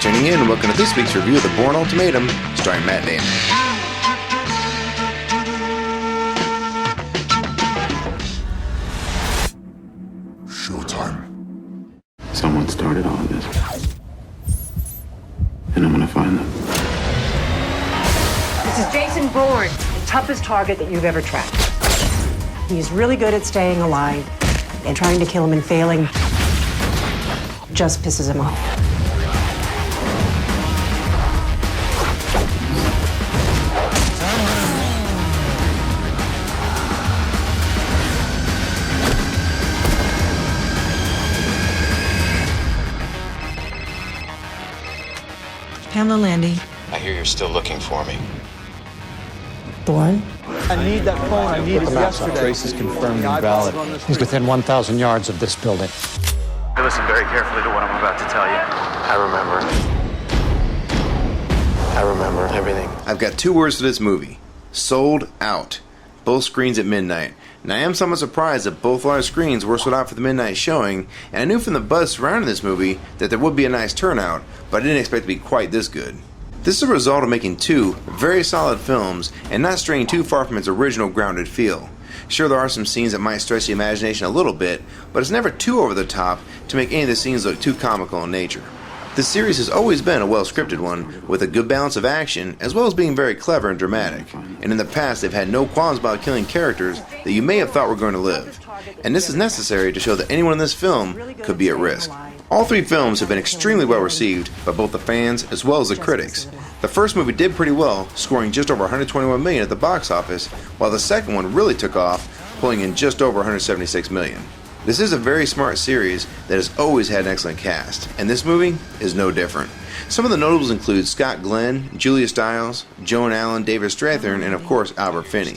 tuning in and welcome to this week's review of the Bourne Ultimatum, starring Matt Damon. Showtime. Someone started all of this. And I'm gonna find them. This is Jason Bourne, the toughest target that you've ever tracked. He's really good at staying alive, and trying to kill him and failing just pisses him off. Pamela Landy. I hear you're still looking for me. Bourne. I need that phone. I need it yesterday. Trace is confirmed invalid. He's within 1,000 yards of this building. Listen very carefully to what I'm about to tell you. I remember everything. I've got two words for this movie. Sold out. Both screens at midnight. And I am somewhat surprised that both large screens were sold out for the midnight showing, and I knew from the buzz surrounding this movie that there would be a nice turnout, but I didn't expect it to be quite this good. This is a result of making two very solid films and not straying too far from its original grounded feel. Sure, there are some scenes that might stretch the imagination a little bit, but it's never too over the top to make any of the scenes look too comical in nature. This series has always been a well-scripted one, with a good balance of action, as well as being very clever and dramatic. And in the past, they've had no qualms about killing characters that you may have thought were going to live. And this is necessary to show that anyone in this film could be at risk. All three films have been extremely well received by both the fans as well as the critics. The first movie did pretty well, scoring just over $121 million at the box office, while the second one really took off, pulling in just over $176 million. This is a very smart series that has always had an excellent cast, and this movie is no different. Some of the notables include Scott Glenn, Julia Stiles, Joan Allen, David Strathairn, and of course Albert Finney.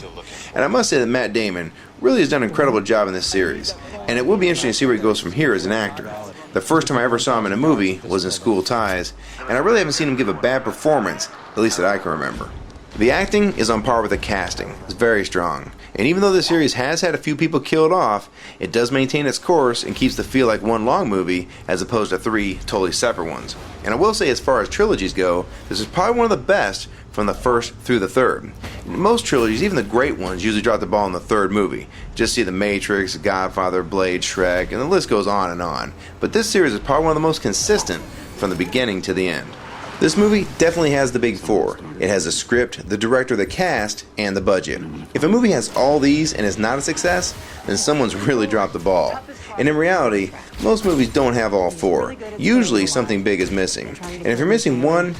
And I must say that Matt Damon really has done an incredible job in this series, and it will be interesting to see where he goes from here as an actor. The first time I ever saw him in a movie was in School Ties, and I really haven't seen him give a bad performance, at least that I can remember. The acting is on par with the casting. It's very strong. And even though the series has had a few people killed off, it does maintain its course and keeps the feel like one long movie as opposed to three totally separate ones. And I will say, as far as trilogies go, this is probably one of the best from the first through the third. In most trilogies, even the great ones, usually drop the ball in the third movie. Just see The Matrix, Godfather, Blade, Shrek, and the list goes on and on. But this series is probably one of the most consistent from the beginning to the end. This movie definitely has the big four. It has the script, the director, the cast, and the budget. If a movie has all these and is not a success, then someone's really dropped the ball. And in reality, most movies don't have all four. Usually something big is missing. And if you're missing one,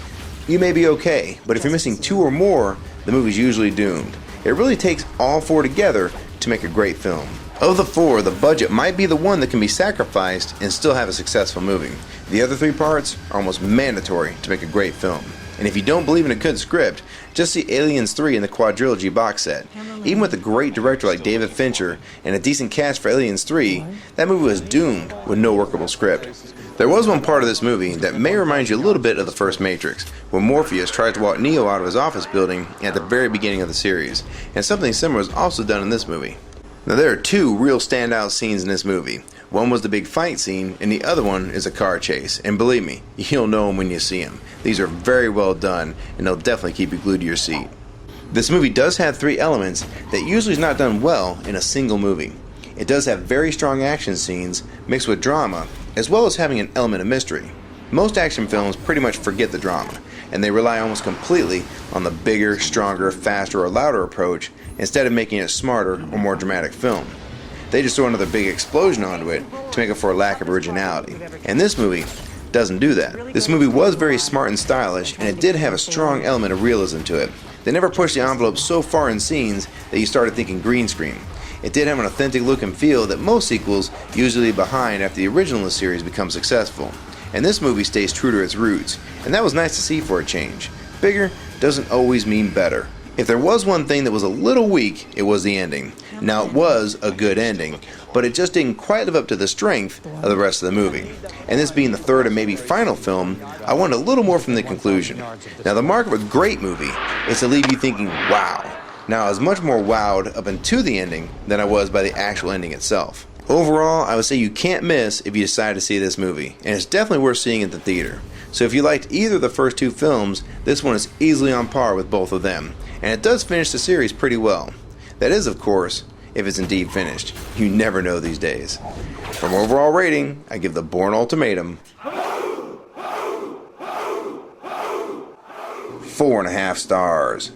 you may be okay. But if you're missing two or more, the movie's usually doomed. It really takes all four together to make a great film. Of the four, the budget might be the one that can be sacrificed and still have a successful movie. The other three parts are almost mandatory to make a great film. And if you don't believe in a good script, just see Aliens 3 in the quadrilogy box set. Even with a great director like David Fincher and a decent cast for Aliens 3, that movie was doomed with no workable script. There was one part of this movie that may remind you a little bit of the first Matrix, when Morpheus tries to walk Neo out of his office building at the very beginning of the series. And something similar was also done in this movie. Now there are two real standout scenes in this movie. One was the big fight scene, and the other one is a car chase. And believe me, you'll know them when you see them. These are very well done, and they'll definitely keep you glued to your seat. This movie does have three elements that usually is not done well in a single movie. It does have very strong action scenes mixed with drama, as well as having an element of mystery. Most action films pretty much forget the drama, and they rely almost completely on the bigger, stronger, faster, or louder approach instead of making it a smarter or more dramatic film. They just throw another big explosion onto it to make up for a lack of originality. And this movie doesn't do that. This movie was very smart and stylish, and it did have a strong element of realism to it. They never pushed the envelope so far in scenes that you started thinking green screen. It did have an authentic look and feel that most sequels usually leave behind after the original in the series becomes successful. And this movie stays true to its roots, and that was nice to see for a change. Bigger doesn't always mean better. If there was one thing that was a little weak, it was the ending. Now, it was a good ending, but it just didn't quite live up to the strength of the rest of the movie. And this being the third and maybe final film, I wanted a little more from the conclusion. Now, the mark of a great movie is to leave you thinking, wow. Now, I was much more wowed up into the ending than I was by the actual ending itself. Overall, I would say you can't miss if you decide to see this movie, and it's definitely worth seeing at the theater. So if you liked either of the first two films, this one is easily on par with both of them, and it does finish the series pretty well. That is, of course, if it's indeed finished. You never know these days. From overall rating, I give the Bourne Ultimatum 4.5 stars.